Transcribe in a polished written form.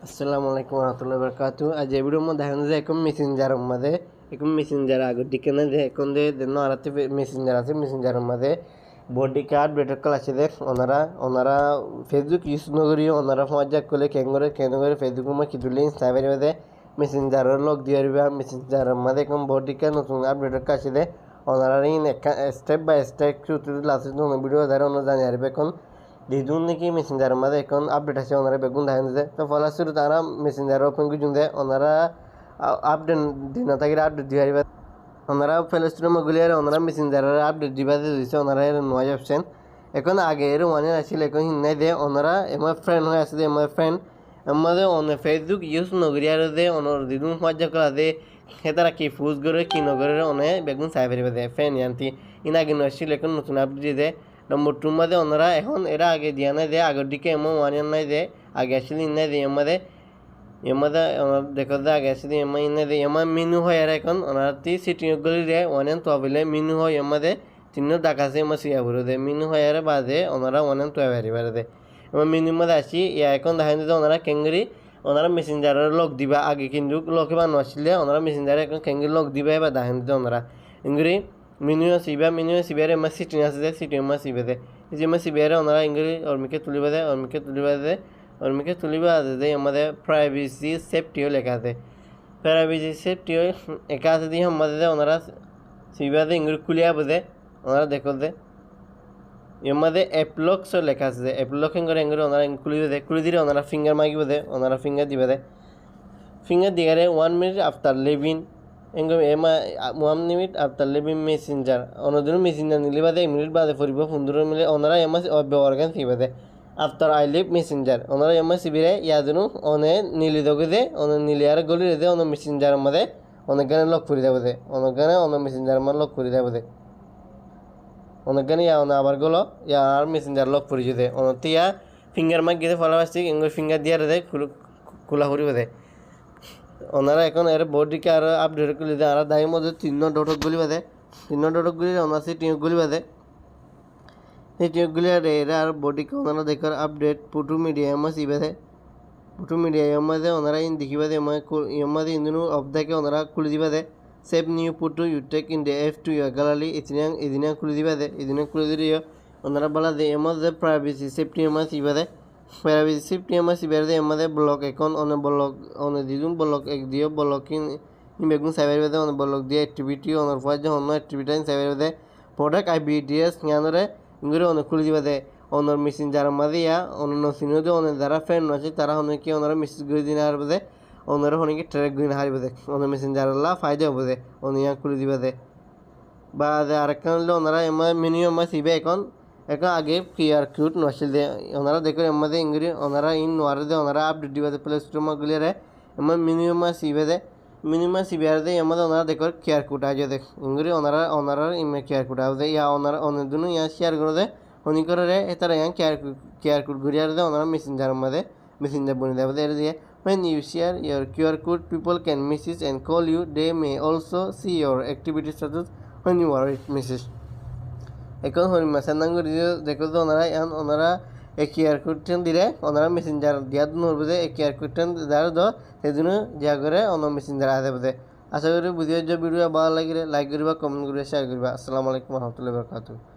আসসালামু আলাইকুম warahmatullahi wabarakatuh. आज ये वीडियो में देखने से एक मेसेंजर आगे दिखने दे एक दे देना आरती मेसेंजर मध्य बॉडी कार्ड बेटर क्लास दे ओनरा फेसबुक यूज नगरी ओनरा मजा कोले केंगरे फेसबुक में कितुले इंस्टाग्राम में दे मेसेंजर लॉग दिया रिवा मेसेंजर मध्य कम बॉडी कार्ड नतुन अपडेट क्लास दे ओनरा इन स्टेप बाय स्टेप चुटुल लास्ट दोनों वीडियो दारे ओनरा जाने आरे बेकन दिदुन की मेसेंजर मध्य एक अपडेट আছে ওনারা বেগুন ধান দে তো ফলাসুর তারা মেসেঞ্জার ওপেন গুজুন দে ওনারা আপডেট দিন থাকি আপডেট দিবা ওনারা ফেলস্ট্রিম গুলিয়ার ওনারা মেসেঞ্জারের আপডেট দিবা দিছে ওনারা এর নয় অপশন এখন আগে এর ওয়ানে আসলে এখন হিন্নাই দে ওনারা এমআই ফ্রেন্ড হয়ে আছে এমআই ফ্রেন্ড আমাদের অনে ফেসবুক ইউজ নগরিয়ার দে ওনর দিদুন মজা করা দে হেতারা কি ফুজ করে কি নগরের অনে বেগুন সাইবেরিবে দে ফ্রেন্ড ইয়ান্তি ইন আগে নছিল এখন নতুন আপডেট দে নম্বর 2 মধ্যে ওনারা এখন এরা আগে দিয়া নাই দে আগের দিকে এমন ওয়ান নাই দে আগে আসলে নাই দে এমদে দেখো দে আগে আসলে এমন নাই দে এমন মেনু হয় আর এখন ওনারা তি সিটি গলি রে ওয়ান তো বলে মেনু হয় এমদে তিন ডাকাছে এমন সিয়া ভরে দে মেনু হয় আর বাদে ওনারা ওয়ান তো বাড়ি বাড়ে দে এমন মেনু মধ্যে আসি ইয়া এখন দেখান দে ওনারা কেঙ্গরি ওনারা মেসেঞ্জারের লক দিবা আগে কিন্তু লকে বানো আসলে ওনারা মেসেঞ্জারে এখন কেঙ্গরি লক দিবা বা দেখান দে ওনারা ইংরি মেনু সিবিয়ারে এমা সিটি আছে দে সিটি এমা সিবে দে যে এমা সিবিয়ারে ওনারা ইংরি অর্মিকে তুলিবা দে আমাদের প্রাইভেসি সেফটিও লেখা আছে প্রাইভেসি সেফটিও একা আছে দিয়ে আমাদের ওনারা সিবিয়া দে ইংরি খুলিয়া বোঝে ওনারা দেখো দে আমাদের অ্যাপলক্সও লেখা আছে যে অ্যাপলক ইংরি ওনারা খুলি দিলে ওনারা ফিঙ্গার মাগিব দে ওনারা ফিঙ্গার দিবে দে ফিঙ্গার দিয়ে 1 মিনিট আফটার লিভিং এমা 1 মিনিট আফটার লিভিং মেসেঞ্জার অন্যদিন মেসেঞ্জার নিলে বাদে 1 মিনিট বাদে ফুরিব 15 মিনিট ওনারা এমা ব্যবহার করেন সিবে দে আফটার আই লিভ মেসেঞ্জার ওনারা এমা সিবিরে ইয়াদুনু অনে নীলি দগে দে অনে নীলি আর গলি দে অনে মেসেঞ্জার মধ্যে অনেক গানে লক করে দেব দে অনেক গানে অনে মেসেঞ্জার মধ্যে লক করে দেব দে অনেক গানে ইয়া অনে আবার গলো ইয়া আর মেসেঞ্জার লক করে দে অনতিয়া ফিঙ্গার মাগ গিয়ে ফলোয়ার্সিক ইংলিশ ফিঙ্গার দিয়ে দে খোলা করিব দে ওনারা এখন এর বডিকে আর আপডেট করে দেয় আর দায়ের মধ্যে 3 ডটক গুলি বাদে 3 ডটক গুলি ওনার সেই টিউব গুলি বাদে এই টিউবগুলি আর এরা আর বডিকে ওনারা দেখার আপডেট ফটো মিডিয়া এমা সিবে দে ফটো মিডিয়া এমাদে ওনারা ইন দেখিবা দে এমাদে ইন্দুনু অফ দেখে ওনারা খুলে দিবা দে save new photo you take in দে এফ টু ইয়ার গ্যালারি এদিনে খুলে দিবা দে এদিনে খুলে দিলে ওনারা বলা দে এমাদে প্রাইভেসি সেফটি এমা সিবা দে প্রাইভেসি সেফটি এমা সিবা দে এমাদে ব্লক এখন অনে ব্লক অনে দিদুন ব্লক এক দিও ব্লকিং বেগুন সাইবার দে অনে ব্লক দিয়ে অ্যাক্টিভিটি অনার ফাজ অন্য অ্যাক্টিভিটি সাইবার দে প্রোডাক্ট আইবিডিএস জ্ঞানরে ইংরে অনেক খুলে দিবা দে অনর মেসেঞ্জার মাঝে ইয়া অন্য সিনিয়র অনেক যারা ফ্রেন্ড আছে তারা অনেকে ওনারা মেসেজ করে দিন হারবে দে ওনারা অনেকে ট্র্যাক করে হারবে দে অন্য মেসেঞ্জার লা ফায়দা হবে দে অনেক খুলে দিবা দে বা আরেকখান হলে ওনারা এমন মিনিমাম সিবে এখন আগে কিউআর কোড নছিল দে ওনারা দেখো এমদে ইংরি ওনারা ইন নোয়ারে দে ওনারা আপডেট দিবা দে প্লে স্টোর মা গুলিয়ারে এমন মিনিমাম সিবে দে মিনিমাম সিবিআর দে এমদে ওনারা দেখো কিউআর কোড আজ দে ইংরি ওনারা ইমে কিউআর কোড আও দে ইয়া ওনারা অনেক দুনো ইয়া শেয়ার করে দে অনি করে রে এতারা ইয়া কিউআর কোড গুলিয়ারে দে ওনারা মেসেঞ্জার মধ্যে মেসেঞ্জার বনে দেবে দে দিয়ে when you share your QR code people can message and call you they may also see your activity status when you are message এখন হরি মেসেঞ্জার করে দেখো তো ওনারা এই কিউআর কোডটা দিলে ওনারা মেসেঞ্জার দিয়া ধরবে যে এই কিউআর কোডটা দেওয়ার দো সেজন্য যা করে অন্য মেসেঞ্জার আসবে দে আশা করি ভিডিও ভালো লাগিলে লাইক করিবা কমেন্ট করিবা শেয়ার করিবা আসসালামু আলাইকুম ওয়া রাহমাতুল্লাহি ওয়া বারাকাতুহু।